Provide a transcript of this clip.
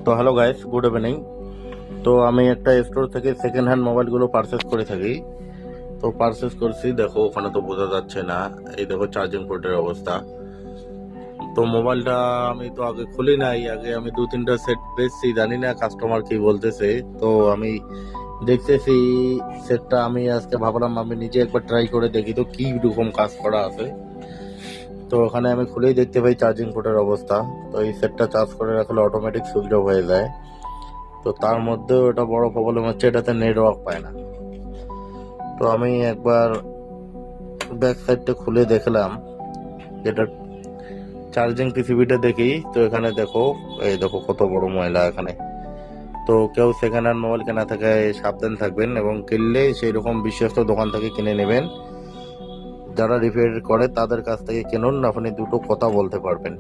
তো hello guys, good evening. তো আমি একটা স্টোর থেকে সেকেন্ড হ্যান্ড মোবাইলগুলো পারচেস করে থাকি। তো পারচেস করছি, দেখো ওখানে তো বোঝা যাচ্ছে না। এই দেখো চার্জিং পোর্টের অবস্থা। তো মোবাইলটা আমি তো আগে খুলি নাই, আগে আমি 2-3টা সেট বেচছি, জানি না কাস্টমার কি বলতেছে। তো আমি দেখতেছি সেটটা, আমি আজকে ভাবলাম আমি নিজে একবার ট্রাই করে দেখি তো কি রকম কাজ করা আছে। তো ওখানে আমি খুলেই দেখতে পাই চার্জিং পোর্টের অবস্থা। তো এই সেটটা চার্জ করে রাখলে অটোমেটিক সুইচ অফ হয়ে যায়। তো তার মধ্যেও এটা বড় প্রবলেম হচ্ছে, এটাতে নেটওয়ার্ক পায় না। তো আমি একবার ব্যাক সাইডটা খুলে দেখলাম, যেটা চার্জিং পিসিবিটা দেখি। তো এখানে দেখো, এই দেখো কত বড় ময়লা এখানে। তো কেউ সেকেন্ড হ্যান্ড মোবাইল কেনা থেকে সাবধান থাকবেন, এবং কিনলে সেই রকম বিশ্বস্ত দোকান থেকে কিনে নেবেন। যারা রিপেয়ার করে তাদের কাছ থেকে কিনুন, আপনি দুটো কথা বলতে পারবেন।